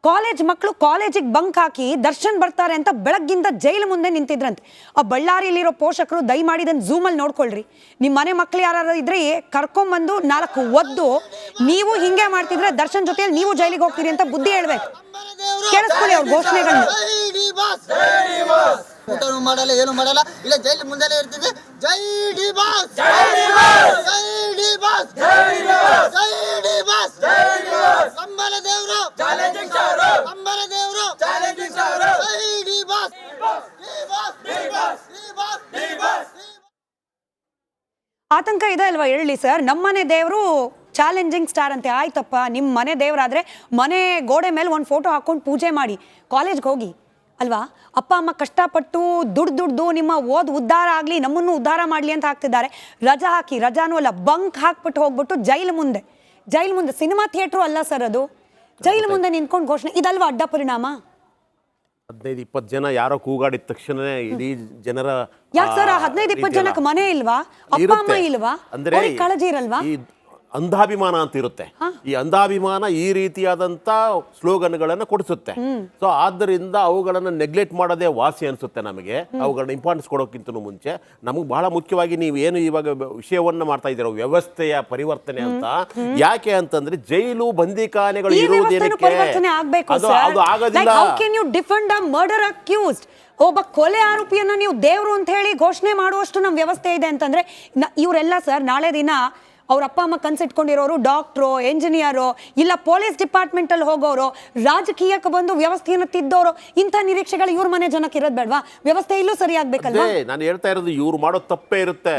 College ಮಕ್ಕಳು ಕಾಲೇಜಿಗೆ bunk ಹಾಕಿ ದರ್ಶನ್ ಬರ್ತಾರೆ ಅಂತ ಬೆಳಗ್ಗಿಂದ ಜೈಲು ಮುಂದೆ ನಿಂತಿದ್ರಂತೆ. ಆ ಬಳ್ಳಾರಿಯಲ್ಲಿರೋ ಪೋಷಕರು ದಯಮಾಡಿ ಇದನ್ನು ಝೂಮಲ್ಲಿ ನೋಡ್ಕೊಳ್ರಿ. ನಿಮ್ಮ ಮನೆ ಮಕ್ಕಳು ಯಾರು ಇದ್ರೆ ಕರ್ಕೊಂಬಂದು 4 ಒದ್ದು ನೀವು ಹಿಂಗೆ ಮಾಡ್ತಿದ್ರೆ ದರ್ಶನ್ ಜೊತೆಯಲ್ಲಿ ನೀವು ಜೈಲಿಗೆ ಹೋಗ್ತೀರಿ ಅಂತ ಬುದ್ಧಿ ಹೇಳ್ಬೇಕು. ಕೇಳಿಸ್ಕೊಳ್ಳಿ ಅವ್ರ ಘೋಷಣೆಗಳನ್ನ. ಊಟನೂ ಮಾಡಲ್ಲ, ಏನು ಮಾಡಲ್ಲ, ಇಲ್ಲ ಜೈಲ್ ಮುಂದೆ ಇರ್ತೀವಿ. Jai D boss, Jai D boss, Jai D boss, Jai D boss, ಕಂಬಲ ದೇವರು, ಚಾಲೆಂಜಿಂಗ್ ಸ್ಟಾರ್, ಕಂಬಲ ದೇವರು, challenging star, Jai D boss, D boss, D boss, D boss, D boss. ಆತಂಕ ಇದೆ ಅಲ್ವಾ ಹೇಳಿ ಸರ್? ನಮ್ಮನೆ ದೇವರು ಚಾಲೆಂಜಿಂಗ್ ಸ್ಟಾರ್ ಅಂತೆ. ಆಯ್ತಪ್ಪ, ನಿಮ್ಮ ಮನೆ ದೇವರಾದ್ರೆ ಮನೆ ಗೋಡೆ ಮೇಲೆ ಒಂದು ಫೋಟೋ ಹಾಕೊಂಡು ಪೂಜೆ ಮಾಡಿ ಕಾಲೇಜ್ಗೆ ಹೋಗಿ ಅಲ್ವಾ? ಅಪ್ಪ ಅಮ್ಮ ಕಷ್ಟಪಟ್ಟು ದುಡ್ದು ನಿಮ್ಮ ಉದ್ಧಾರ ಆಗಲಿ, ನಮ್ಮನ್ನು ಉದ್ಧಾರ ಮಾಡಲಿ ಅಂತ ಹಾಕ್ತಿದ್ದಾರೆ. ರಜಾ ಹಾಕಿ, ರಜಾನೂ ಅಲ್ಲ, ಬಂಕ್ ಹಾಕ್ಬಿಟ್ಟು ಹೋಗ್ಬಿಟ್ಟು ಜೈಲು ಮುಂದೆ ಸಿನಿಮಾ ಥಿಯೇಟ್ರು ಅಲ್ಲ ಸರ್ ಅದು, ಜೈಲು ಮುಂದೆ ನಿಂತ್ಕೊಂಡು ಘೋಷಣೆ. ಇದಲ್ವಾ ಅಡ್ಡ ಪರಿಣಾಮ? 15-20 ಜನ ಯಾರೋ ಕೂಗಾಡಿದ ತಕ್ಷಣ ಇಡೀ ಜನರ ಯಾಕೆ ಸರ್ 15-20 ಜನಕ್ಕೆ ಮನೆ ಇಲ್ವಾ? ಅಪ್ಪ ಅಮ್ಮ ಇಲ್ವಾ? ಕಾಳಜಿ ಇರಲ್ವಾ? ಅಂಧಾಭಿಮಾನ ಅಂತ ಇರುತ್ತೆ. ಈ ಅಂಧಾಭಿಮಾನ ಈ ರೀತಿಯಾದಂತ ಸ್ಲೋಗನ್ಗಳನ್ನು ಕೊಡಿಸುತ್ತೆ. ಸೊ ಆದ್ದರಿಂದ ಅವುಗಳನ್ನು ನೆಗ್ಲೆಕ್ಟ್ ಮಾಡೋದೇ ವಾಸಿ ಅನ್ಸುತ್ತೆ ನಮಗೆ. ಅವುಗಳನ್ನ ಇಂಪಾರ್ಟೆನ್ಸ್ ಕೊಡೋಕ್ಕಿಂತ ಮುಂಚೆ ನಮಗೆ ಬಹಳ ಮುಖ್ಯವಾಗಿ ನೀವು ಏನು ಇವಾಗ ವಿಷಯವನ್ನ ಮಾಡ್ತಾ ಇದ್ದೀರೋ ವ್ಯವಸ್ಥೆಯ ಪರಿವರ್ತನೆ ಅಂತ. ಯಾಕೆ ಅಂತಂದ್ರೆ ಜೈಲು ಬಂದಿಖಾನೆಗಳು ಇರುವುದೇನಕ್ಕೆ ಅದು ಆಗೋದಿಲ್ಲ. ಒಬ್ಬ ಕೊಲೆ ಆರೋಪಿಯನ್ನ ನೀವು ದೇವರು ಅಂತ ಹೇಳಿ ಘೋಷಣೆ ಮಾಡುವಷ್ಟು ನಮ್ಮ ವ್ಯವಸ್ಥೆ ಇದೆ ಅಂತಂದ್ರೆ ಇವರೆಲ್ಲ ಸರ್ ನಾಳೆ ದಿನ ಅವ್ರ ಅಪ್ಪ ಅಮ್ಮ ಕನ್ಸಿಟ್ಕೊಂಡಿರೋರು ಡಾಕ್ಟ್ರು, ಎಂಜಿನಿಯರು, ಇಲ್ಲ ಪೊಲೀಸ್ ಡಿಪಾರ್ಟ್ಮೆಂಟ್ ಅಲ್ಲಿ ಹೋಗೋರು, ರಾಜಕೀಯಕ್ಕೆ ಬಂದು ವ್ಯವಸ್ಥೆಯನ್ನು ತಿದ್ದೋರು, ಇಂಥ ನಿರೀಕ್ಷೆಗಳು ಇವ್ರ ಮನೆ ಜನಕ್ಕೆ ಇರೋದು ಬೇಡವಾ? ವ್ಯವಸ್ಥೆ ಇಲ್ಲೂ ಸರಿಯಾಗಬೇಕಲ್ವಾ? ನಾನು ಹೇಳ್ತಾ ಇರೋದು ಇವ್ರು ಮಾಡೋ ತಪ್ಪೇ ಇರುತ್ತೆ.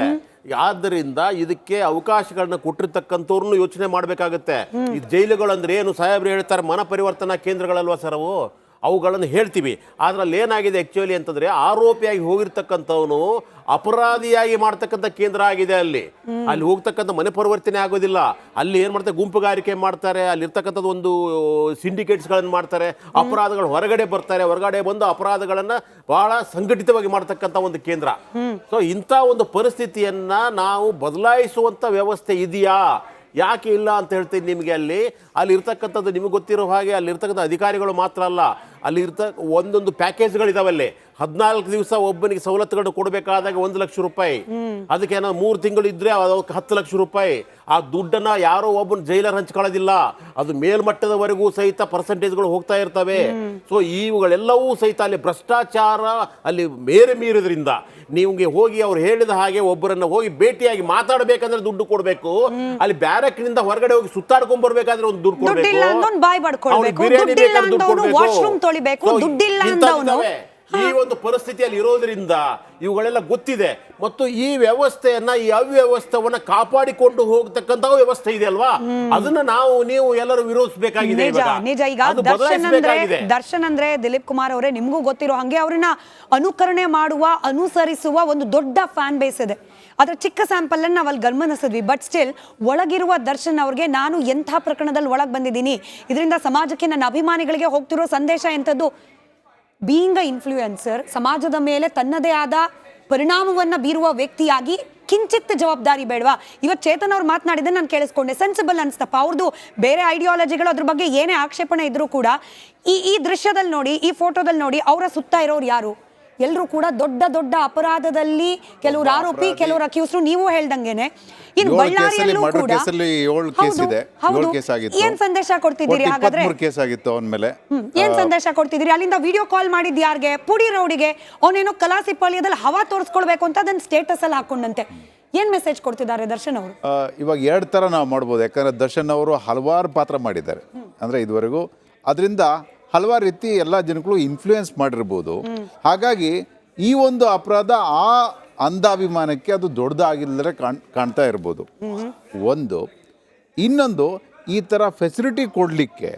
ಆದ್ದರಿಂದ ಇದಕ್ಕೆ ಅವಕಾಶಗಳನ್ನ ಕೊಟ್ಟಿರ್ತಕ್ಕಂಥವ್ರನ್ನು ಯೋಚನೆ ಮಾಡಬೇಕಾಗುತ್ತೆ. ಈ ಜೈಲುಗಳು ಅಂದ್ರೆ ಏನು ಸಾಹೇಬ್ರು ಹೇಳ್ತಾರೆ, ಮನ ಪರಿವರ್ತನಾ ಕೇಂದ್ರಗಳಲ್ವಾ ಸರ್ ಅವು? ಅವುಗಳನ್ನು ಹೇಳ್ತೀವಿ. ಅದ್ರಲ್ಲಿ ಏನಾಗಿದೆ ಆಕ್ಚುಲಿ ಅಂತಂದ್ರೆ ಆರೋಪಿಯಾಗಿ ಹೋಗಿರ್ತಕ್ಕಂಥವನು ಅಪರಾಧಿಯಾಗಿ ಮಾಡ್ತಕ್ಕಂಥ ಕೇಂದ್ರ ಆಗಿದೆ. ಅಲ್ಲಿ ಹೋಗ್ತಕ್ಕಂಥ ಮನೆ ಪರಿವರ್ತನೆ ಆಗೋದಿಲ್ಲ. ಅಲ್ಲಿ ಏನ್ ಮಾಡ್ತಾರೆ, ಗುಂಪುಗಾರಿಕೆ ಮಾಡ್ತಾರೆ, ಅಲ್ಲಿರ್ತಕ್ಕಂಥದ್ದು ಒಂದು ಸಿಂಡಿಕೇಟ್ಸ್ಗಳನ್ನು ಮಾಡ್ತಾರೆ, ಅಪರಾಧಗಳು ಹೊರಗಡೆ ಬರ್ತಾರೆ, ಹೊರಗಡೆ ಬಂದು ಅಪರಾಧಗಳನ್ನ ಬಹಳ ಸಂಘಟಿತವಾಗಿ ಮಾಡ್ತಕ್ಕಂಥ ಒಂದು ಕೇಂದ್ರ. ಸೊ ಇಂಥ ಒಂದು ಪರಿಸ್ಥಿತಿಯನ್ನ ನಾವು ಬದಲಾಯಿಸುವಂತ ವ್ಯವಸ್ಥೆ ಇದೆಯಾ? ಯಾಕೆ ಇಲ್ಲ ಅಂತ ಹೇಳ್ತೀನಿ ನಿಮಗೆ. ಅಲ್ಲಿ ಇರ್ತಕ್ಕಂಥದ್ದು ನಿಮಗೆ ಗೊತ್ತಿರೋ ಹಾಗೆ ಅಲ್ಲಿರ್ತಕ್ಕಂಥ ಅಧಿಕಾರಿಗಳು ಮಾತ್ರ ಅಲ್ಲ, ಅಲ್ಲಿ ಒಂದೊಂದು ಪ್ಯಾಕೇಜ್ಗಳಿದಾವಲ್ಲಿ. 14 ದಿವಸ ಒಬ್ಬನಿಗೆ ಸವಲತ್ತುಗಳನ್ನು ಕೊಡಬೇಕಾದಾಗ 1 ಲಕ್ಷ ರೂಪಾಯಿ, ಅದಕ್ಕೆ ಏನೋ 3 ತಿಂಗಳು ಇದ್ರೆ 10 ಲಕ್ಷ ರೂಪಾಯಿ. ಆ ದುಡ್ಡನ್ನ ಯಾರೋ ಒಬ್ಬನ ಜೈಲರ್ ಹಂಚ್ಕೊಳ್ಳೋದಿಲ್ಲ. ಅದು ಮೇಲ್ಮಟ್ಟದವರೆಗೂ ಸಹಿತ ಪರ್ಸೆಂಟೇಜ್ಗಳು ಹೋಗ್ತಾ ಇರ್ತವೆ. ಸೊ ಇವುಗಳೆಲ್ಲವೂ ಸಹಿತ ಅಲ್ಲಿ ಭ್ರಷ್ಟಾಚಾರ ಅಲ್ಲಿ ಮೇರೆ ಮೀರಿದ್ರಿಂದ ನಿಮ್ಗೆ ಹೋಗಿ ಅವ್ರು ಹೇಳಿದ ಹಾಗೆ ಒಬ್ಬರನ್ನ ಹೋಗಿ ಭೇಟಿಯಾಗಿ ಮಾತಾಡಬೇಕಂದ್ರೆ ದುಡ್ಡು ಕೊಡಬೇಕು. ಅಲ್ಲಿ ಬ್ಯಾರಕ್ನಿಂದ ಹೊರಗಡೆ ಹೋಗಿ ಸುತ್ತಾಡ್ಕೊಂಡ್ ಬರ್ಬೇಕಾದ್ರೆ ಒಂದು ದುಡ್ಡು ಕೊಡಬೇಕು. ಬಿರಿಯಾನಿ ಬೇಕಾದ್ರೆ ದುಡ್ಡು ಕೊಡಬೇಕು. ಈ ಒಂದು ಪರಿಸ್ಥಿತಿಯಲ್ಲಿ ಇರೋದ್ರಿಂದ ಇವುಗಳೆಲ್ಲ ಗೊತ್ತಿದೆ. ಮತ್ತು ಈ ವ್ಯವಸ್ಥೆಯನ್ನ, ಈ ಅವ್ಯವಸ್ಥೆಯನ್ನ ಕಾಪಾಡಿಕೊಂಡು ಹೋಗ್ತಕ್ಕಂತ ವ್ಯವಸ್ಥೆ ಇದೆ ಅಲ್ವಾ, ಅದನ್ನ ನೀವು ಎಲ್ಲರೂ ವಿರೋಧಿಸಬೇಕಾಗಿದೆ. ನಿಜ. ಈಗ ದರ್ಶನ್ ಅಂದ್ರೆ ದಿಲೀಪ್ ಕುಮಾರ್ ಅವರೇ, ನಿಮ್ಗೂ ಗೊತ್ತಿರೋ ಹಂಗೆ ಅವ್ರನ್ನ ಅನುಕರಣೆ ಮಾಡುವ, ಅನುಸರಿಸುವ ಒಂದು ದೊಡ್ಡ ಫ್ಯಾನ್ ಬೇಸ್ ಇದೆ. ಅದ್ರ ಚಿಕ್ಕ ಸ್ಯಾಂಪಲ್ ಅನ್ನು ನಾವು ಅಲ್ಲಿ ಗಮನಿಸಿದ್ವಿ. ಬಟ್ ಸ್ಟಿಲ್ ಒಳಗಿರುವ ದರ್ಶನ್ ಅವ್ರಿಗೆ ನಾನು ಎಂಥ ಪ್ರಕರಣದಲ್ಲಿ ಒಳಗೆ ಬಂದಿದ್ದೀನಿ, ಇದರಿಂದ ಸಮಾಜಕ್ಕೆ ನನ್ನ ಅಭಿಮಾನಿಗಳಿಗೆ ಹೋಗ್ತಿರೋ ಸಂದೇಶ ಎಂಥದ್ದು. ಬೀಯಿಂಗ್ ಅ ಇನ್ಫ್ಲೂಯೆನ್ಸರ್, ಸಮಾಜದ ಮೇಲೆ ತನ್ನದೇ ಆದ ಪರಿಣಾಮವನ್ನ ಬೀರುವ ವ್ಯಕ್ತಿಯಾಗಿ ಕಿಂಚಿತ್ ಜವಾಬ್ದಾರಿ ಬೇಡವಾ? ಇವತ್ತು ಚೇತನ್ ಅವ್ರು ಮಾತನಾಡಿದ್ರೆ ನಾನು ಕೇಳಿಸ್ಕೊಂಡೆ, ಸೆನ್ಸಿಬಲ್ ಅನ್ಸ್ತಪ್ಪ. ಅವ್ರದ್ದು ಬೇರೆ ಐಡಿಯಾಲಜಿಗಳು, ಅದ್ರ ಬಗ್ಗೆ ಏನೇ ಆಕ್ಷೇಪಣೆ ಇದ್ರೂ ಕೂಡ ಈ ದೃಶ್ಯದಲ್ಲಿ ನೋಡಿ, ಈ ಫೋಟೋದಲ್ಲಿ ನೋಡಿ, ಅವರ ಸುತ್ತ ಇರೋರು ಯಾರು? ಎಲ್ಲರೂ ಕೂಡ ದೊಡ್ಡ ದೊಡ್ಡ ಅಪರಾಧದಲ್ಲಿ ಕೆಲವರು ಆರೋಪಿ, ಕೆಲವರು ಅಕ್ಯೂಸ್ರು. ನೀವು ಹೇಳ್ದಂಗೆನೆ ಇನ್ನು ಬಳ್ಳಾರಿಯಲ್ಲೂ ಕೂಡ ಏನ್ ಸಂದೇಶ ಕೊಡ್ತಿದ್ದೀರಿ ಹಾಗಾದ್ರೆ? ಏನ್ ಸಂದೇಶ ಕೊಡ್ತಿದ್ದೀರಿ? ಅಲ್ಲಿಂದ ವಿಡಿಯೋ ಕಾಲ್ ಮಾಡಿದ್ ಯಾರಿಗೆ? ಪುಡಿ ರೌಡಿಗೆ. ಅವನೇನೋ ಕಲಾಸಿಪಾಳ್ಯದಲ್ಲಿ ಹವಾ ತೋರಿಸ್ಕೊಳ್ಬೇಕು ಅಂತ ಅದನ್ನ ಸ್ಟೇಟಸ್ ಅಲ್ಲಿ ಹಾಕೊಂಡಂತೆ. ಏನ್ ಮೆಸೇಜ್ ಕೊಡ್ತಿದ್ದಾರೆ ದರ್ಶನ್ ಅವರು? ಇವಾಗ 2 ತರ ನಾವು ಮಾಡ್ಬೋದು. ಯಾಕಂದ್ರೆ ದರ್ಶನ್ ಅವರು ಹಲವಾರು ಪಾತ್ರ ಮಾಡಿದ್ದಾರೆ ಅಂದ್ರೆ ಇದುವರೆಗೂ. ಅದರಿಂದ ಹಲವಾರು ರೀತಿ ಎಲ್ಲ ಜನಗಳು ಇನ್ಫ್ಲೂಯೆನ್ಸ್ ಮಾಡಿರ್ಬೋದು. ಹಾಗಾಗಿ ಈ ಒಂದು ಅಪರಾಧ ಆ ಅಂಧಾಭಿಮಾನಕ್ಕೆ ಅದು ದೊಡ್ಡದಾಗಿಲ್ಲದ್ರೆ ಕಾಣ್ತಾ ಇರ್ಬೋದು ಒಂದು. ಇನ್ನೊಂದು, ಈ ಥರ ಫೆಸಿಲಿಟಿ ಕೊಡಲಿಕ್ಕೆ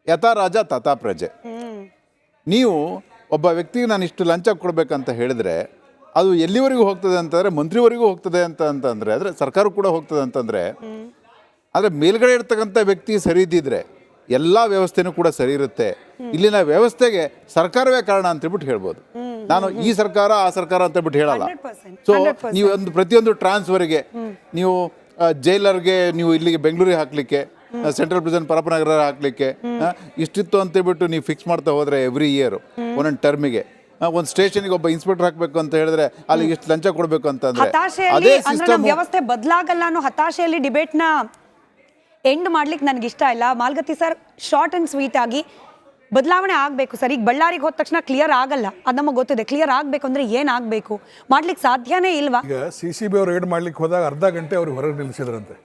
ಯಥಾ ರಾಜ ತಥಾ ಪ್ರಜೆ. ನೀವು ಒಬ್ಬ ವ್ಯಕ್ತಿಗೆ ನಾನು ಇಷ್ಟು ಲಂಚ ಕೊಡಬೇಕಂತ ಹೇಳಿದ್ರೆ ಅದು ಎಲ್ಲಿವರೆಗೂ ಹೋಗ್ತದೆ ಅಂತಂದರೆ ಮಂತ್ರಿವರೆಗೂ ಹೋಗ್ತದೆ ಅಂತಂದರೆ, ಅಂದರೆ ಸರ್ಕಾರ ಕೂಡ ಹೋಗ್ತದೆ ಅಂತಂದರೆ, ಆದರೆ ಮೇಲ್ಗಡೆ ಇರ್ತಕ್ಕಂಥ ವ್ಯಕ್ತಿ ಸರಿ ಇದ್ದಿದ್ರೆ ಎಲ್ಲ ವ್ಯವಸ್ಥೆನೂ ಕೂಡ ಸರಿ ಇರುತ್ತೆ. ಇಲ್ಲಿನ ವ್ಯವಸ್ಥೆಗೆ ಸರ್ಕಾರವೇ ಕಾರಣ ಅಂತೇಳ್ಬಿಟ್ಟು ಹೇಳ್ಬೋದು. ನಾನು ಈ ಸರ್ಕಾರ ಆ ಸರ್ಕಾರ ಅಂತೇಳ್ಬಿಟ್ಟು ಹೇಳಲ್ಲ. ಸೊ ನೀವು ಒಂದು ಪ್ರತಿಯೊಂದು ಟ್ರಾನ್ಸ್ಫರ್ಗೆ, ನೀವು ಜೈಲರ್ಗೆ ನೀವು ಇಲ್ಲಿಗೆ ಬೆಂಗಳೂರಿಗೆ ಹಾಕಲಿಕ್ಕೆ ಸೆಂಟ್ರಲ್ ಪ್ರಿಸನ್ ಪರಪನಗರ ಹಾಕ್ಲಿಕ್ಕೆ ಇಷ್ಟಿತ್ತು ಅಂತೇಳ್ಬಿಟ್ಟು ನೀವು ಫಿಕ್ಸ್ ಮಾಡ್ತಾ ಹೋದ್ರೆ ಎವ್ರಿ ಇಯರ್ ಒಂದೊಂದು ಟರ್ಮಿಗೆ ಒಂದು ಸ್ಟೇಷನ್ಗೆ ಒಬ್ಬ ಇನ್ಸ್ಪೆಕ್ಟರ್ ಹಾಕ್ಬೇಕು ಅಂತ ಹೇಳಿದ್ರೆ ಅಲ್ಲಿ ಇಷ್ಟು ಲಂಚ ಕೊಡ್ಬೇಕು ಅಂತಂದ್ರೆ ಹತಾಶೆಯಲ್ಲಿ ಅಂದ್ರೆ ನಮ್ಮ ವ್ಯವಸ್ಥೆ ಬದಲಾಗಲ್ಲ ಅನ್ನೋ ಹತಾಶೆಯಲ್ಲಿ ಡಿಬೇಟ್ ನ ಎಂಡ್ ಮಾಡ್ಲಿಕ್ಕೆ ನನಗೆ ಇಷ್ಟ ಇಲ್ಲ. Malagatti sir, short and sweet ಆಗಿ ಬದಲಾವಣೆ ಆಗಬೇಕು ಸರ್. ಈಗ ಬಳ್ಳಾರಿಗೆ ಹೋದ ತಕ್ಷಣ ಕ್ಲಿಯರ್ ಆಗಲ್ಲ, ಅದು ನಮಗೆ ಗೊತ್ತಿದೆ. ಕ್ಲಿಯರ್ ಆಗಬೇಕು ಅಂದ್ರೆ ಏನಾಗಬೇಕು? ಮಾಡ್ಲಿಕ್ಕೆ ಸಾಧ್ಯನೇ ಇಲ್ವಾ? ಈಗ CCB ಅವ್ರು ರೇಡ್ ಮಾಡ್ಲಿಕ್ಕೆ ಹೋದಾಗ ಅರ್ಧ ಗಂಟೆ ಅವ್ರು ಹೊರಗೆ ನಿಲ್ಲಿಸಿದ್ರಂತೆ.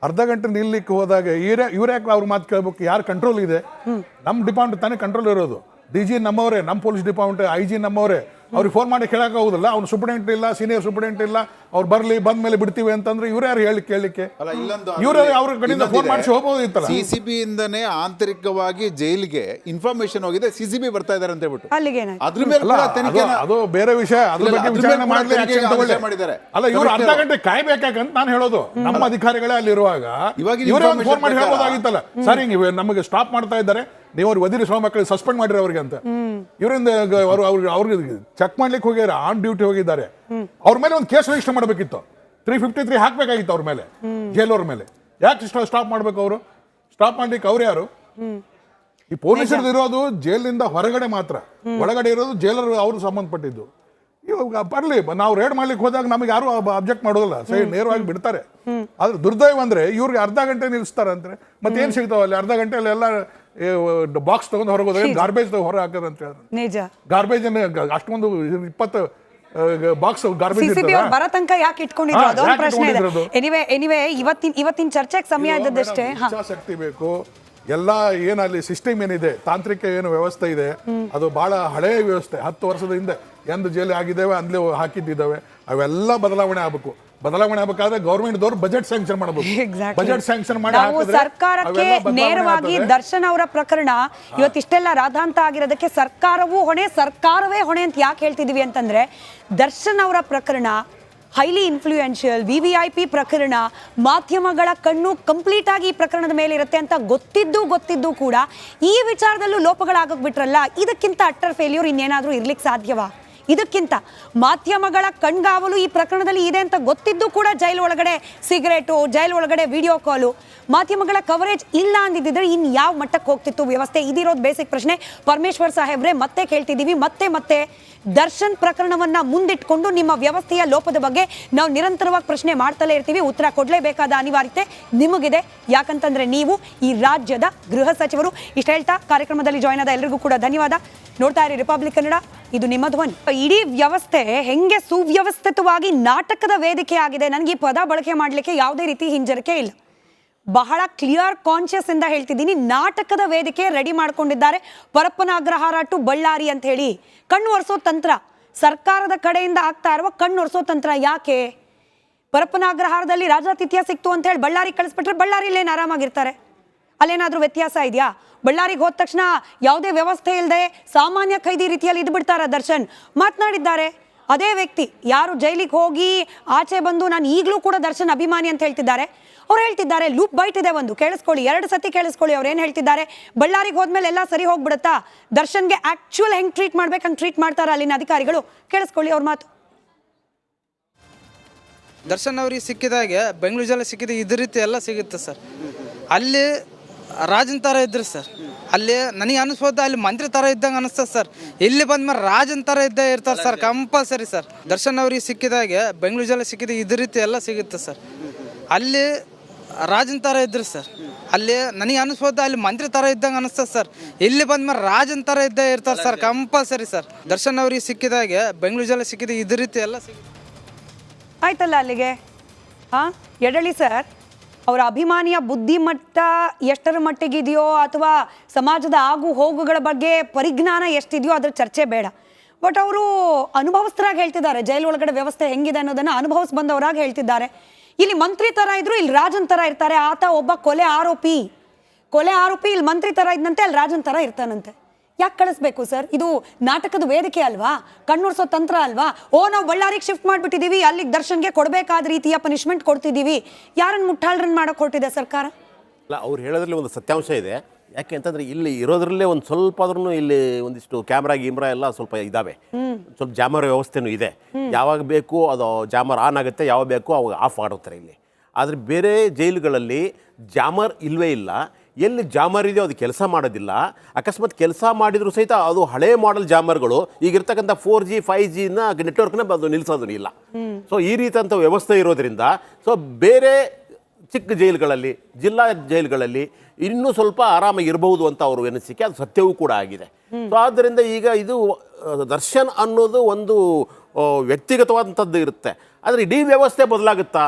ಅರ್ಧ ಗಂಟೆ ನಿಲ್ಲಿಕ್ಕೆ ಹೋದಾಗ ಇವ್ರ್ಯಾಕೆ ಅವ್ರ ಮಾತು ಕೇಳ್ಬೇಕು? ಯಾರು ಕಂಟ್ರೋಲ್ ಇದೆ? ನಮ್ಮ ಡಿಪಾರ್ಟ್ಮೆಂಟ್ ತಾನೇ ಕಂಟ್ರೋಲ್ ಇರೋದು. DG ನಮ್ಮವರೇ, ನಮ್ಮ ಪೊಲೀಸ್ ಡಿಪಾರ್ಟ್ಮೆಂಟ್, IG ನಮ್ಮವರೇ. ಅವ್ರಿಗೆ ಫೋನ್ ಮಾಡಿ ಕೇಳಕ್ಕೆ ಹೋಗುದಿಲ್ಲ. ಅವ್ನು ಸೂಪರ್ಡೆಂಟ್ ಇಲ್ಲ, ಸೀನಿಯರ್ ಸೂಪರ್ಡೆಂಟ್ ಇಲ್ಲ, ಅವ್ರು ಬರ್ಲಿ, ಬಂದ ಮೇಲೆ ಬಿಡ್ತೀವಿ ಅಂತಂದ್ರೆ ಇವ್ರು ಯಾರು ಹೇಳಿ ಕೇಳಲಿಕ್ಕೆ? ಇವ್ರ ಅವ್ರ ಕಡೆಯಿಂದ ಫೋನ್ ಮಾಡಿಸಿ ಹೋಗ್ಬೋದಿತ್ತಲ್ಲ. CCB ಇಂದನೇ ಆಂತರಿಕವಾಗಿ ಜೈಲಿಗೆ ಇನ್ಫಾರ್ಮೇಶನ್ ಹೋಗಿದೆ, CCB ಬರ್ತಾ ಇದಾರೆ ಅಂತ ಹೇಳ್ಬಿಟ್ಟು ಅಲ್ಲಿಗೆ ಅದ್ರ ಮೇಲೆ ಕೂಡ ತನಿಖೆ ಅದು ಬೇರೆ ವಿಷಯ. ಅದ್ರ ಬಗ್ಗೆ ವಿಚಾರಣೆ ಮಾಡ್ಲಿ, action ತಗೊಳ್ಳಿ. ಮಾಡಿದ್ದಾರೆ. ಅಲ್ಲ, ಇವ್ರು ಅರ್ಧ ಗಂಟೆ ಕಾಯ್ಬೇಕಾಗಂತ ನಾನು ಹೇಳೋದು. ನಮ್ಮ ಅಧಿಕಾರಿಗಳೇ ಅಲ್ಲಿರುವಾಗ ಇವರೇ ಫೋನ್ ಮಾಡಿ ಹೇಳ್ಬೋದಾಗಿತ್ತಲ್ಲ, ಸರ್ ಹಿಂಗೆ ನಮಗೆ ಸ್ಟಾಪ್ ಮಾಡ್ತಾ ಇದ್ದಾರೆ, ನೀವು ಅವ್ರಿಗೆ ಒದಿರಿ ಸಹ ಮಕ್ಕಳಿಗೆ ಸಸ್ಪೆಂಡ್ ಮಾಡಿರಿ ಅವ್ರಿಗೆ ಅಂತ. ಇವರಿಂದ ಅವ್ರಿಗೆ ಚೆಕ್ ಮಾಡ್ಲಿಕ್ಕೆ ಹೋಗಿದ್ದಾರೆ, ಆನ್ ಡ್ಯೂಟಿ ಹೋಗಿದ್ದಾರೆ. ಅವ್ರ ಮೇಲೆ ಒಂದು ಕೇಸ್ ರಿಜಿಸ್ಟರ್ ಮಾಡಬೇಕಿತ್ತು, 353 ಹಾಕ್ಬೇಕಾಗಿತ್ತು ಅವ್ರ ಮೇಲೆ, ಜೈಲವ್ರ ಮೇಲೆ. ಯಾಕೆ ಸ್ಟಾಪ್ ಮಾಡ್ಬೇಕು? ಅವರು ಸ್ಟಾಪ್ ಮಾಡ್ಲಿಕ್ಕೆ ಅವ್ರು ಯಾರು? ಈ ಪೊಲೀಸರದ್ದು ಇರೋದು ಜೈಲಿನಿಂದ ಹೊರಗಡೆ ಮಾತ್ರ, ಒಳಗಡೆ ಇರೋದು ಜೈಲರು ಅವ್ರು ಸಂಬಂಧಪಟ್ಟಿದ್ದು. ಇವಾಗ ಬರ್ಲಿ, ನಾವು ರೇಡ್ ಮಾಡ್ಲಿಕ್ಕೆ ಹೋದಾಗ ನಮಗೆ ಯಾರು ಅಬ್ಜೆಕ್ಟ್ ಮಾಡೋದಿಲ್ಲ, ಸೈಡ್ ನೇರವಾಗಿ ಬಿಡ್ತಾರೆ. ಆದ್ರೆ ದುರ್ದೈವ ಅಂದ್ರೆ ಇವ್ರಿಗೆ ಅರ್ಧ ಗಂಟೆ ನಿಲ್ಲಿಸ್ತಾರೆ ಅಂದ್ರೆ ಮತ್ತೆ ಏನ್ ಸಿಗ್ತಾವ ಅಲ್ಲಿ? ಅರ್ಧ ಗಂಟೆಯಲ್ಲಿ ಎಲ್ಲ ಬಾಕ್ಸ್ ತಗೊಂಡು ಹೊರಗೆ ಹೋದ್ರೆ ಗಾರ್ಬೇಜ್ ಹೊರ ಹಾಕದ ಅಂತ ಹೇಳಿದ್ರು. ಗಾರ್ಬೇಜ್ ಅಷ್ಟೊಂದು 20 ಬಾಕ್ಸ್ ಗಾರ್ಬೇಜ್ ಬರ ತನಕ ಯಾಕೆ ಇಟ್ಕೊಂಡಿದ್ರು? ಅದೊಂದು ಪ್ರಶ್ನೆ ಇದೆ. ಎನಿವೆ ಇವತ್ತಿನ ಚರ್ಚೆಗೆ ಸಮಯ ಇದ್ದದಷ್ಟೇ. ಶಕ್ತಿ ಬೇಕು. ಎಲ್ಲ ಏನಲ್ಲಿ ಸಿಸ್ಟಮ್ ಏನಿದೆ, ತಾಂತ್ರಿಕ ಏನು ವ್ಯವಸ್ಥೆ ಇದೆ, ಅದು ಬಹಳ ಹಳೆಯ ವ್ಯವಸ್ಥೆ. 10 ವರ್ಷದ ಹಿಂದೆ ಎಂದು ಜೈಲು ಆಗಿದ್ದೇವೆ ಅಂದ್ಲೇ ಹಾಕಿದ್ದಾವೆ. ಅವೆಲ್ಲ ಬದಲಾವಣೆ ಆಗಬೇಕು. ಬದಲಾವಣೆ ಆಗಬೇಕಾದ್ರೆ ಗೌರ್ಮೆಂಟ್ ದವರು ಬಜೆಟ್ ಸ್ಯಾಂಕ್ಷನ್ ಮಾಡಬೇಕು. ಬಜೆಟ್ ಸ್ಯಾಂಕ್ಷನ್ ಮಾಡಿ ಸರ್ಕಾರಕ್ಕೆ ನೇರವಾಗಿ ದರ್ಶನ್ ಅವರ ಪ್ರಕರಣ ಇವತ್ತಿಷ್ಟೆಲ್ಲ ರಾಧಾಂತ ಆಗಿರೋದಕ್ಕೆ ಸರ್ಕಾರವೇ ಹೊಣೆ ಅಂತ ಯಾಕೆ ಹೇಳ್ತಿದೀವಿ ಅಂತಂದ್ರೆ, ದರ್ಶನ್ ಅವರ ಪ್ರಕರಣ ಹೈಲಿ ಇನ್ಫ್ಲೂಯೆನ್ಷಿಯಲ್, VVIP ಪ್ರಕರಣ, ಮಾಧ್ಯಮಗಳ ಕಣ್ಣು ಕಂಪ್ಲೀಟ್ ಆಗಿ ಈ ಪ್ರಕರಣದ ಮೇಲೆ ಇರುತ್ತೆ ಅಂತ ಗೊತ್ತಿದ್ದು ಕೂಡ ಈ ವಿಚಾರದಲ್ಲೂ ಲೋಪಗಳಾಗೋಗ್ಬಿಟ್ರಲ್ಲ, ಇದಕ್ಕಿಂತ ಅಟ್ಟರ್ ಫೇಲ್ಯೂರ್ ಇನ್ನೇನಾದ್ರೂ ಇರ್ಲಿಕ್ಕೆ ಸಾಧ್ಯವಾ? ಇದಕ್ಕಿಂತ ಮಾಧ್ಯಮಗಳ ಕಣ್ಗಾವಲು ಈ ಪ್ರಕರಣದಲ್ಲಿ ಇದೆ ಅಂತ ಗೊತ್ತಿದ್ದು ಕೂಡ ಜೈಲ್ ಒಳಗಡೆ ಸಿಗರೇಟು, ಜೈಲ್ ಒಳಗಡೆ ವಿಡಿಯೋ ಕಾಲು, ಮಾಧ್ಯಮಗಳ ಕವರೇಜ್ ಇಲ್ಲ ಅಂದಿದ್ದರೆ ಇನ್ನು ಯಾವ ಮಟ್ಟಕ್ಕೆ ಹೋಗ್ತಿತ್ತು ವ್ಯವಸ್ಥೆ? ಇದಿರೋದು ಬೇಸಿಕ್ ಪ್ರಶ್ನೆ. ಪರಮೇಶ್ವರ್ ಸಾಹೇಬ್ರೆ, ಮತ್ತೆ ಕೇಳ್ತಿದ್ದೀವಿ, ಮತ್ತೆ ದರ್ಶನ್ ಪ್ರಕರಣವನ್ನ ಮುಂದಿಟ್ಕೊಂಡು ನಿಮ್ಮ ವ್ಯವಸ್ಥೆಯ ಲೋಪದ ಬಗ್ಗೆ ನಾವು ನಿರಂತರವಾಗಿ ಪ್ರಶ್ನೆ ಮಾಡ್ತಲೇ ಇರ್ತೀವಿ. ಉತ್ತರ ಕೊಡಲೇಬೇಕಾದ ಅನಿವಾರ್ಯತೆ ನಿಮಗಿದೆ. ಯಾಕಂತಂದ್ರೆ ನೀವು ಈ ರಾಜ್ಯದ ಗೃಹ ಸಚಿವರು. ಇಷ್ಟ ಹೇಳ್ತಾ ಕಾರ್ಯಕ್ರಮದಲ್ಲಿ ಜಾಯ್ನ್ ಆದ ಎಲ್ಲರಿಗೂ ಕೂಡ ಧನ್ಯವಾದ. ನೋಡ್ತಾ ಇರಿ ರಿಪಬ್ಲಿಕ್ ಕನ್ನಡ, ಇದು ನಿಮ್ಮ ಧ್ವನಿ. ಇಡೀ ವ್ಯವಸ್ಥೆ ಹೆಂಗೆ ಸುವ್ಯವಸ್ಥಿತವಾಗಿ ನಾಟಕದ ವೇದಿಕೆ ಆಗಿದೆ, ನನಗೆ ಈ ಪದ ಬಳಕೆ ಮಾಡಲಿಕ್ಕೆ ಯಾವುದೇ ರೀತಿ ಹಿಂಜರಿಕೆ ಇಲ್ಲ. ಬಹಳ ಕ್ಲಿಯರ್ ಕಾನ್ಶಿಯಸ್ ಇಂದ ಹೇಳ್ತಿದ್ದೀನಿ. ನಾಟಕದ ವೇದಿಕೆ ರೆಡಿ ಮಾಡ್ಕೊಂಡಿದ್ದಾರೆ. ಪರಪ್ಪನ ಅಗ್ರಹಾರ ಟು ಬಳ್ಳಾರಿ ಅಂತ ಹೇಳಿ ಕಣ್ಣು ಒರೆಸೋ ತಂತ್ರ, ಸರ್ಕಾರದ ಕಡೆಯಿಂದ ಆಗ್ತಾ ಇರುವ ಕಣ್ಣು ಒರೆಸೋ ತಂತ್ರ. ಯಾಕೆ? ಪರಪ್ಪನ ಅಗ್ರಹಾರದಲ್ಲಿ ರಾಜಾತಿಥ್ಯ ಸಿಕ್ತು ಅಂತ ಹೇಳಿ ಬಳ್ಳಾರಿ ಕಳಿಸ್ಬಿಟ್ರೆ ಬಳ್ಳಾರಿಲಿ ಏನು ಆರಾಮಾಗಿರ್ತಾರೆ? ಅಲ್ಲೇನಾದ್ರೂ ವ್ಯತ್ಯಾಸ ಇದೆಯಾ? ಬಳ್ಳಾರಿಗೆ ಹೋದ ತಕ್ಷಣ ಯಾವುದೇ ವ್ಯವಸ್ಥೆ ಇಲ್ಲದೆ ಸಾಮಾನ್ಯ ಖೈದಿ ರೀತಿಯಲ್ಲಿ ಇದ್ಬಿಡ್ತಾರ? ದರ್ಶನ್ ಮಾತನಾಡಿದ್ದಾರೆ. ಅದೇ ವ್ಯಕ್ತಿ ಯಾರು ಜೈಲಿಗೆ ಹೋಗಿ ಆಚೆ ಬಂದು ನಾನು ಈಗಲೂ ಕೂಡ ದರ್ಶನ್ ಅಭಿಮಾನಿ ಅಂತ ಹೇಳ್ತಿದ್ದಾರೆ, ಅವ್ರು ಹೇಳ್ತಿದ್ದಾರೆ ಲೂಪ್ ಬೈಟ್ ಇದೆ, ಒಂದು ಕೇಳಿಸ್ಕೊಳ್ಳಿ, 2 ಸತಿ ಕೇಳಿಸ್ಕೊಳ್ಳಿ. ಅವ್ರು ಏನು ಹೇಳ್ತಿದ್ದಾರೆ? ಬಳ್ಳಾರಿಗೆ ಹೋದ್ಮೇಲೆ ಎಲ್ಲ ಸರಿ ಹೋಗ್ಬಿಡುತ್ತಾ? ದರ್ಶನ್ಗೆ ಆಕ್ಚುಯಲ್ ಹೆಂಗ್ ಟ್ರೀಟ್ ಮಾಡ್ಬೇಕು ಹಂಗೆ ಟ್ರೀಟ್ ಮಾಡ್ತಾರ ಅಲ್ಲಿನ ಅಧಿಕಾರಿಗಳು? ಕೇಳಿಸ್ಕೊಳ್ಳಿ ಅವ್ರ ಮಾತು. ದರ್ಶನ್ ಅವ್ರಿಗೆ ಸಿಕ್ಕಿದಾಗೆ ಬೆಂಗಳೂರು ಜಿಲ್ಲೆ ಸಿಕ್ಕಿದ ಇದೇ ರೀತಿ ಎಲ್ಲ ಸಿಗುತ್ತೆ ಸರ್. ಅಲ್ಲಿ ರಾಜನ್ ಥರ ಇದ್ರು ಸರ್. ಅಲ್ಲಿ ನನಗೆ ಅನಿಸ್ಬೋದು ಅಲ್ಲಿ ಮಂತ್ರಿ ಥರ ಇದ್ದಂಗೆ ಅನಿಸ್ತದೆ ಸರ್. ಇಲ್ಲಿ ಬಂದ್ಮೇಲೆ ರಾಜನ್ ಥರ ಇದ್ದೇ ಇರ್ತಾರೆ ಸರ್, ಕಂಪಲ್ಸರಿ ಸರ್. ದರ್ಶನ್ ಅವ್ರಿಗೆ ಸಿಕ್ಕಿದಾಗೆ ಬೆಂಗಳೂರು ಜಿಲ್ಲೆ ಸಿಕ್ಕಿದ ಇದೇ ರೀತಿ ಎಲ್ಲ ಸಿಗುತ್ತೆ ಸರ್. ಅಲ್ಲಿ ರಾಜನ್ ಥರ ಇದ್ರು ಸರ್. ಅಲ್ಲಿ ನನಗೆ ಅನಿಸ್ಬೋದು ಅಲ್ಲಿ ಮಂತ್ರಿ ಥರ ಇದ್ದಂಗೆ ಅನಿಸ್ತದೆ ಸರ್. ಇಲ್ಲಿ ಬಂದ್ಮೇಲೆ ರಾಜನ್ ಥರ ಇದ್ದೇ ಇರ್ತಾರೆ ಸರ್, ಕಂಪಲ್ಸರಿ ಸರ್. ದರ್ಶನ್ ಅವ್ರಿಗೆ ಸಿಕ್ಕಿದಾಗೆ ಬೆಂಗಳೂರು ಜಿಲ್ಲೆ ಸಿಕ್ಕಿದ ಇದೇ ರೀತಿ ಎಲ್ಲ ಸಿಗುತ್ತೆ. ಆಯ್ತಲ್ಲ ಅಲ್ಲಿಗೆ. ಯಡಳಿ ಸರ್, ಅವರ ಅಭಿಮಾನಿಯ ಬುದ್ಧಿಮಟ್ಟ ಎಷ್ಟರ ಮಟ್ಟಿಗಿದೆಯೋ ಅಥವಾ ಸಮಾಜದ ಆಗು ಹೋಗುಗಳ ಬಗ್ಗೆ ಪರಿಜ್ಞಾನ ಎಷ್ಟಿದೆಯೋ ಅದ್ರ ಚರ್ಚೆ ಬೇಡ. ಬಟ್ ಅವರು ಅನುಭವಸ್ಥರಾಗಿ ಹೇಳ್ತಿದ್ದಾರೆ, ಜೈಲು ಒಳಗಡೆ ವ್ಯವಸ್ಥೆ ಹೆಂಗಿದೆ ಅನ್ನೋದನ್ನು ಅನುಭವಿಸಿ ಬಂದವರಾಗಿ ಹೇಳ್ತಿದ್ದಾರೆ. ಇಲ್ಲಿ ಮಂತ್ರಿ ಥರ ಇದ್ರು, ಇಲ್ಲಿ ರಾಜನ್ ಥರ ಇರ್ತಾರೆ. ಆತ ಒಬ್ಬ ಕೊಲೆ ಆರೋಪಿ, ಇಲ್ಲಿ ಮಂತ್ರಿ ಥರ ಇದ್ದಂತೆ, ಅಲ್ಲಿ ರಾಜನ್ ಥರ ಇರ್ತಾನಂತೆ. ಯಾಕೆ ಕಳಿಸ್ಬೇಕು ಸರ್? ಇದು ನಾಟಕದ ವೇದಿಕೆ ಅಲ್ವಾ? ಕಣ್ಣುರ್ಸೋ ತಂತ್ರ ಅಲ್ವಾ? ನಾವು ಬಳ್ಳಾರಿಗೆ ಶಿಫ್ಟ್ ಮಾಡಿಬಿಟ್ಟಿದ್ದೀವಿ, ಅಲ್ಲಿಗೆ ದರ್ಶನ್ಗೆ ಕೊಡಬೇಕಾದ ರೀತಿಯ ಪನಿಷ್ಮೆಂಟ್ ಕೊಡ್ತಿದ್ದೀವಿ. ಯಾರನ್ನು ಮುಟ್ಟಾಳ್ರನ್ ಮಾಡಕ್ಕೆ ಹೊರಟಿದೆ ಸರ್ಕಾರ? ಅಲ್ಲ, ಅವ್ರು ಹೇಳೋದ್ರಲ್ಲಿ ಒಂದು ಸತ್ಯಾಂಶ ಇದೆ. ಯಾಕೆ ಅಂತಂದರೆ ಇಲ್ಲಿ ಇರೋದ್ರಲ್ಲೇ ಒಂದು ಸ್ವಲ್ಪ ಆದ್ರೂ ಇಲ್ಲಿ ಒಂದಿಷ್ಟು ಕ್ಯಾಮ್ರಾ ಗೀಮ್ರಾ ಎಲ್ಲ ಸ್ವಲ್ಪ ಇದ್ದಾವೆ, ಸ್ವಲ್ಪ ಜಾಮರ್ ವ್ಯವಸ್ಥೆನೂ ಇದೆ. ಯಾವಾಗ ಬೇಕು ಅದು ಜಾಮರ್ ಆನ್ ಆಗುತ್ತೆ, ಯಾವಾಗ ಬೇಕು ಅವಾಗ ಆಫ್ ಮಾಡುತ್ತಾರೆ ಇಲ್ಲಿ. ಆದರೆ ಬೇರೆ ಜೈಲುಗಳಲ್ಲಿ ಜಾಮರ್ ಇಲ್ಲವೇ ಇಲ್ಲ. ಎಲ್ಲಿ ಜಾಮರ್ ಇದೆಯೋ ಅದು ಕೆಲಸ ಮಾಡೋದಿಲ್ಲ. ಅಕಸ್ಮಾತ್ ಕೆಲಸ ಮಾಡಿದರೂ ಸಹಿತ ಅದು ಹಳೆ ಮಾಡೆಲ್ ಜಾಮರ್ಗಳು ಈಗಿರ್ತಕ್ಕಂಥ 4G 5Gನ ನೆಟ್ವರ್ಕ್ನ ಅದು ನಿಲ್ಲಿಸೋದು ಇಲ್ಲ. ಸೊ ಈ ರೀತಿಯಂಥ ವ್ಯವಸ್ಥೆ ಇರೋದ್ರಿಂದ ಸೊ ಬೇರೆ ಚಿಕ್ಕ ಜೈಲುಗಳಲ್ಲಿ, ಜಿಲ್ಲಾ ಜೈಲುಗಳಲ್ಲಿ ಇನ್ನೂ ಸ್ವಲ್ಪ ಆರಾಮಾಗಿ ಇರಬಹುದು ಅಂತ ಅವರು ಅನಿಸಿಕೆ, ಅದು ಸತ್ಯವೂ ಕೂಡ ಆಗಿದೆ. ಸೊ ಆದ್ದರಿಂದ ಈಗ ಇದು ದರ್ಶನ್ ಅನ್ನೋದು ಒಂದು ವ್ಯಕ್ತಿಗತವಾದಂಥದ್ದು ಇರುತ್ತೆ, ಆದರೆ ಇಡೀ ವ್ಯವಸ್ಥೆ ಬದಲಾಗುತ್ತಾ?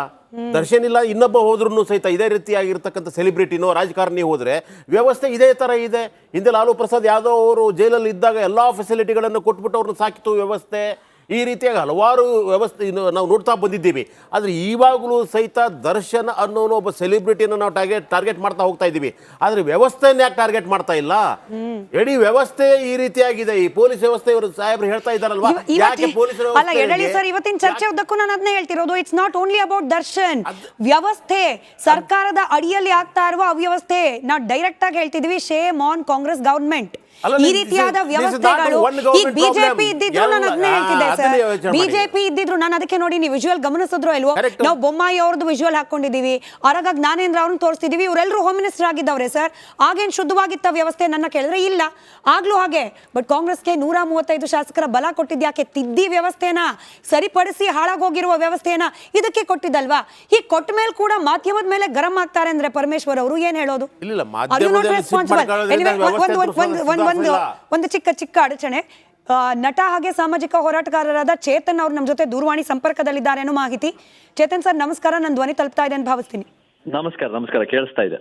ದರ್ಶನ್ ಇಲ್ಲ ಇನ್ನೊಬ್ಬ ಹೋದ್ರೂ ಸಹಿತ ಇದೇ ರೀತಿಯಾಗಿರ್ತಕ್ಕಂಥ ಸೆಲೆಬ್ರಿಟಿನೋ ರಾಜಕಾರಣಿ ಹೋದರೆ ವ್ಯವಸ್ಥೆ ಇದೇ ಥರ ಇದೆ. ಹಿಂದೆ ಲಾಲು ಪ್ರಸಾದ್ ಯಾದವ್ ಅವರು ಜೈಲಲ್ಲಿ ಇದ್ದಾಗ ಎಲ್ಲ ಫೆಸಿಲಿಟಿಗಳನ್ನು ಕೊಟ್ಬಿಟ್ಟು ಅವ್ರನ್ನ ಸಾಕಿತು ವ್ಯವಸ್ಥೆ. ಈ ರೀತಿಯಾಗಿ ಹಲವಾರು ವ್ಯವಸ್ಥೆ ನಾವು ನೋಡ್ತಾ ಬಂದಿದ್ದೀವಿ. ಆದರೆ ಇವಾಗಲೂ ಸಹಿತ ದರ್ಶನ್ ಅನ್ನೋನು ಒಬ್ಬ ಸೆಲೆಬ್ರಿಟಿಯನ್ನು ನಾವು ಟಾರ್ಗೆಟ್ ಮಾಡ್ತಾ ಹೋಗ್ತಾ ಇದ್ದೀವಿ, ಆದರೆ ವ್ಯವಸ್ಥೆಯನ್ನು ಯಾಕೆ ಟಾರ್ಗೆಟ್ ಮಾಡ್ತಾ ಇಲ್ಲ? ಇಡೀ ವ್ಯವಸ್ಥೆ ಈ ರೀತಿಯಾಗಿದೆ. ಈ ಪೊಲೀಸ್ ವ್ಯವಸ್ಥೆ ಇವರು ಸಾಹೇಬ್ರು ಹೇಳ್ತಾ ಇದ್ದಾರಲ್ವಾ, ಯಾಕೆ ಪೊಲೀಸ್ ಸರ್ ಇವತ್ತಿನ ಚರ್ಚೆ ಉದ್ದಕ್ಕೂ ನಾನು ಅದನ್ನೇ ಹೇಳ್ತಿರೋದು. It's not only about Darshan. ವ್ಯವಸ್ಥೆ ಸರ್ಕಾರದ ಅಡಿಯಲ್ಲಿ ಆಗ್ತಾ ಇರುವ ಅವ್ಯವಸ್ಥೆ ನಾವು ಡೈರೆಕ್ಟ್ ಆಗಿ ಹೇಳ್ತಿದೀವಿ. Shame on Congress government. ಈ ರೀತಿಯಾದ ವ್ಯವಸ್ಥೆಗಳು ಈಗ ಬಿಜೆಪಿ ಇದ್ದಿದ್ರು, ನಾನು ಅದನ್ನೇ ಹೇಳ್ತಿದ್ದೆ ಸರ್, ಬಿಜೆಪಿ ಇದ್ದಿದ್ರು ನಾನು ಅದಕ್ಕೆ ನೋಡಿ ನೀವು ವಿಜುವಲ್ ಗಮನಿಸಿದ್ರು ಅಲ್ವೋ, ನಾವು ಬೊಮ್ಮಾಯಿ ಅವ್ರದ್ದು ವಿಜುವಲ್ ಹಾಕೊಂಡಿದೀವಿ, ಆರಾಗ ಜ್ಞಾನೇಂದ್ರ ಅವ್ರನ್ನ ತೋರಿಸ್ತಿದೀವಿ, ಇವರೆಲ್ಲರೂ ಹೋಮ್ ಮಿನಿಸ್ಟರ್ ಆಗಿದ್ದವ್ರೆ ಸರ್. ಆಗೇನ್ ಶುದ್ಧವಾಗಿತ್ತ ವ್ಯವಸ್ಥೆ ನನ್ನ ಕೇಳಿದ್ರೆ ಇಲ್ಲ, ಆಗ್ಲೂ ಹಾಗೆ. ಬಟ್ ಕಾಂಗ್ರೆಸ್ಗೆ 135 ಶಾಸಕರ ಬಲ ಕೊಟ್ಟಿದ್ಯಾಕೆ? ತಿದ್ದಿ ವ್ಯವಸ್ಥೆನ ಸರಿಪಡಿಸಿ ಹಾಳಾಗೋಗಿರುವ ವ್ಯವಸ್ಥೆನ ಇದಕ್ಕೆ ಕೊಟ್ಟಿದ್ದಲ್ವಾ? ಹೀಗೆ ಕೊಟ್ಟ ಮೇಲೆ ಕೂಡ ಮಾಧ್ಯಮದ ಮೇಲೆ ಗರಂ ಆಗ್ತಾರೆ ಅಂದ್ರೆ ಪರಮೇಶ್ವರ್ ಅವರು ಏನ್ ಹೇಳೋದು? ಒಂದು ಚಿಕ್ಕ ಅಡಚಣೆ. ನಟ ಹಾಗೆ ಸಾಮಾಜಿಕ ಹೋರಾಟಗಾರರಾದ ಚೇತನ್ ಅವರು ನಮ್ಮ ಜೊತೆ ದೂರವಾಣಿ ಸಂಪರ್ಕದಲ್ಲಿದ್ದಾರೆ ಅನ್ನೋ ಮಾಹಿತಿ. ಚೇತನ್ ಸರ್ ನಮಸ್ಕಾರ, ನನ್ನ ಧ್ವನಿ ತಲುಪ್ತಾ ಇದೆ ಅಂತ ಭಾವಿಸ್ತೀನಿ. ನಮಸ್ಕಾರ, ಕೇಳಿಸ್ತಾ ಇದೆ.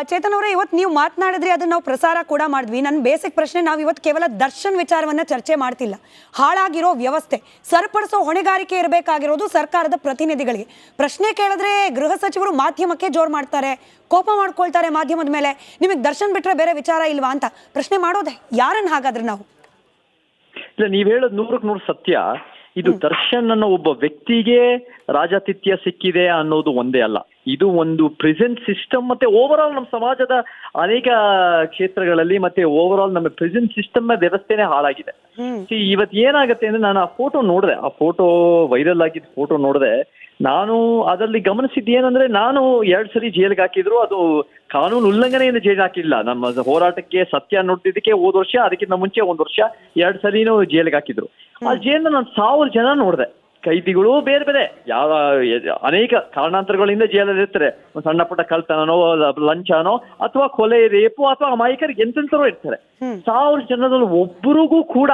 ಚೇತನ್ ಅವರೇ, ಇವತ್ತು ನೀವು ಮಾತನಾಡಿದ್ರಿ, ಅದನ್ನ ನಾವು ಪ್ರಸಾರ ಕೂಡ ಮಾಡಿದ್ವಿ. ನನ್ನ ಬೇಸಿಕ್ ಪ್ರಶ್ನೆ, ನಾವು ಇವತ್ತು ಕೇವಲ ದರ್ಶನ್ ವಿಚಾರವನ್ನ ಚರ್ಚೆ ಮಾಡ್ತಿಲ್ಲ. ಹಾಳಾಗಿರೋ ವ್ಯವಸ್ಥೆ ಸರಿಪಡಿಸೋ ಹೊಣೆಗಾರಿಕೆ ಇರಬೇಕಾಗಿರೋದು ಸರ್ಕಾರದ ಪ್ರತಿನಿಧಿಗಳಿಗೆ. ಪ್ರಶ್ನೆ ಕೇಳಿದ್ರೆ ಗೃಹ ಸಚಿವರು ಮಾಧ್ಯಮಕ್ಕೆ ಜೋರ್ ಮಾಡ್ತಾರೆ, ಕೋಪ ಮಾಡ್ಕೊಳ್ತಾರೆ ಮಾಧ್ಯಮದ ಮೇಲೆ. ನಿಮಗೆ ದರ್ಶನ್ ಬಿಟ್ರೆ ಬೇರೆ ವಿಚಾರ ಇಲ್ವಾ ಅಂತ ಪ್ರಶ್ನೆ ಮಾಡೋದೆ ಯಾರನ್ನ? ಹಾಗಾದ್ರೆ ನಾವು ಇಲ್ಲ, ನೀವ್ ಹೇಳೋದು 100% ಸತ್ಯ. ಇದು ದರ್ಶನ್ ಅನ್ನೋ ಒಬ್ಬ ವ್ಯಕ್ತಿಗೆ ರಾಜಾತಿಥ್ಯ ಸಿಕ್ಕಿದೆ ಅನ್ನೋದು ಒಂದೇ ಅಲ್ಲ. ಇದು ಒಂದು ಪ್ರೆಸೆಂಟ್ ಸಿಸ್ಟಮ್, ಮತ್ತೆ ಓವರ್ ಆಲ್ ನಮ್ಮ ಸಮಾಜದ ಅನೇಕ ಕ್ಷೇತ್ರಗಳಲ್ಲಿ ಮತ್ತೆ ಓವರ್ ಆಲ್ ನಮ್ಮ ಪ್ರೆಸೆಂಟ್ ಸಿಸ್ಟಮ್ ವ್ಯವಸ್ಥೆನೇ ಹಾಳಾಗಿದೆ. ಇವತ್ತು ಏನಾಗುತ್ತೆ ಅಂದ್ರೆ, ನಾನು ಆ ಫೋಟೋ ನೋಡಿದೆ, ಆ ಫೋಟೋ ವೈರಲ್ ಆಗಿದ್ದ ಫೋಟೋ ನೋಡಿದೆ. ನಾನು ಅದರಲ್ಲಿ ಗಮನಿಸಿದ್ದು ಏನಂದ್ರೆ, ನಾನು 2 ಸರಿ ಜೈಲ್ಗೆ ಹಾಕಿದ್ರು, ಅದು ಕಾನೂನು ಉಲ್ಲಂಘನೆಯಿಂದ ಜೈಲ್ ಹಾಕಿಲ್ಲ. ನಮ್ಮ ಹೋರಾಟಕ್ಕೆ ಸತ್ಯ ನೋಡ್ತಿದ್ದಕ್ಕೆ ಹೋದ ವರ್ಷ, ಅದಕ್ಕಿಂತ ಮುಂಚೆ 1 ವರ್ಷ 2 ಸರಿನೂ ಜೈಲ್ಗೆ ಹಾಕಿದ್ರು. ಆ ಜೈಲ್ನ ನಾನು 1000 ಜನ ನೋಡಿದೆ. ಕೈದಿಗಳು ಬೇರೆ ಬೇರೆ ಯಾವ ಅನೇಕ ಕಾರಣಾಂತರಗಳಿಂದ ಜೈಲಲ್ಲಿ ಇರ್ತಾರೆ. ಸಣ್ಣ ಪುಟ್ಟ ಕಳ್ತನೋ, ಲಂಚನೋ, ಅಥವಾ ಕೊಲೆ, ರೇಪು, ಅಥವಾ ಅಮಾಯಕರಿಗೆ ಎಂತೆಂತರೋ ಇರ್ತಾರೆ. 1000 ಜನದಲ್ಲಿ ಒಬ್ಬರಿಗೂ ಕೂಡ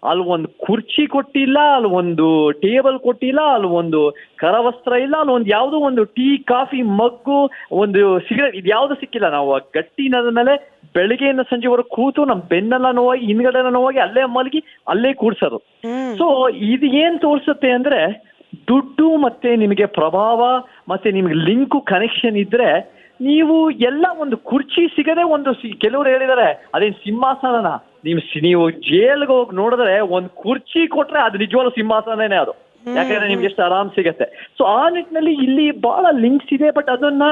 ಅಲ್ಲಿ ಒಂದು ಕುರ್ಚಿ ಕೊಟ್ಟಿಲ್ಲ, ಅಲ್ಲಿ ಒಂದು ಟೇಬಲ್ ಕೊಟ್ಟಿಲ್ಲ, ಅಲ್ಲಿ ಒಂದು ಕರವಸ್ತ್ರ ಇಲ್ಲ, ಅಲ್ಲಿ ಒಂದು ಯಾವುದೋ ಒಂದು ಟೀ ಕಾಫಿ ಮಗ್ಗು, ಒಂದು ಸಿಗರೇಟ್, ಇದು ಯಾವುದು ಸಿಕ್ಕಿಲ್ಲ. ನಾವು ಗಟ್ಟಿನದ ಮೇಲೆ ಬೆಳಿಗ್ಗೆಯಿಂದ ಸಂಜೆವರೆಗೂ ಕೂತು ನಮ್ಮ ಬೆನ್ನೆಲ್ಲ ನೋವಾಗಿ, ಹಿಂದ್ಗಡೆಲ್ಲ ನೋವಾಗಿ, ಅಲ್ಲೇ ಮಲಗಿ ಅಲ್ಲೇ ಕೂಡ್ಸೋದು. ಸೊ ಇದು ಏನ್ ತೋರಿಸುತ್ತೆ ಅಂದ್ರೆ, ದುಡ್ಡು ಮತ್ತೆ ನಿಮಗೆ ಪ್ರಭಾವ ಮತ್ತೆ ನಿಮಗೆ ಲಿಂಕು ಕನೆಕ್ಷನ್ ಇದ್ರೆ ನೀವು ಎಲ್ಲ ಒಂದು ಕುರ್ಚಿ ಸಿಗದೆ ಒಂದು ಕೆಲವರು ಹೇಳಿದ್ದಾರೆ ಅದೇನು ಸಿಂಹಾಸನನ, ನೀವು ಜೈಲ್ಗೆ ಹೋಗಿ ನೋಡಿದ್ರೆ ಒಂದು ಕುರ್ಚಿ ಕೊಟ್ರೆ ಅದು ನಿಜವಾದ ಸಿಂಹಾಸನನೇ ಅದು. ಯಾಕಂದ್ರೆ ನಿಮ್ಗೆ ಎಷ್ಟು ಆರಾಮ್ ಸಿಗತ್ತೆ. ಸೊ ಆ ನಿಟ್ಟಿನಲ್ಲಿ ಇಲ್ಲಿ ಬಹಳ ಲಿಂಕ್ಸ್ ಇದೆ. ಬಟ್ ಅದನ್ನ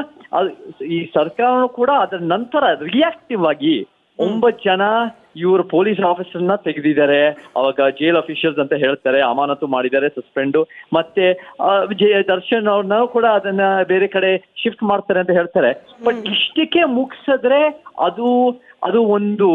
ಈ ಸರ್ಕಾರ ಕೂಡ ಅದರ ನಂತರ ರಿಯಾಕ್ಟಿವ್ ಆಗಿ 9 ಜನ ಇವರು ಪೊಲೀಸ್ ಆಫೀಸರ್ನ ತೆಗೆದಿದ್ದಾರೆ. ಅವಾಗ ಜೈಲ್ ಅಫಿಷಿಯಲ್ಸ್ ಅಂತ ಹೇಳ್ತಾರೆ, ಅಮಾನತು ಮಾಡಿದ್ದಾರೆ, ಸಸ್ಪೆಂಡು. ಮತ್ತೆ ದರ್ಶನ್ ಅವ್ರನ್ನ ಕೂಡ ಅದನ್ನ ಬೇರೆ ಕಡೆ ಶಿಫ್ಟ್ ಮಾಡ್ತಾರೆ ಅಂತ ಹೇಳ್ತಾರೆ. ಬಟ್ ಇಷ್ಟಕ್ಕೆ ಮುಗಿಸಿದ್ರೆ ಅದು ಒಂದು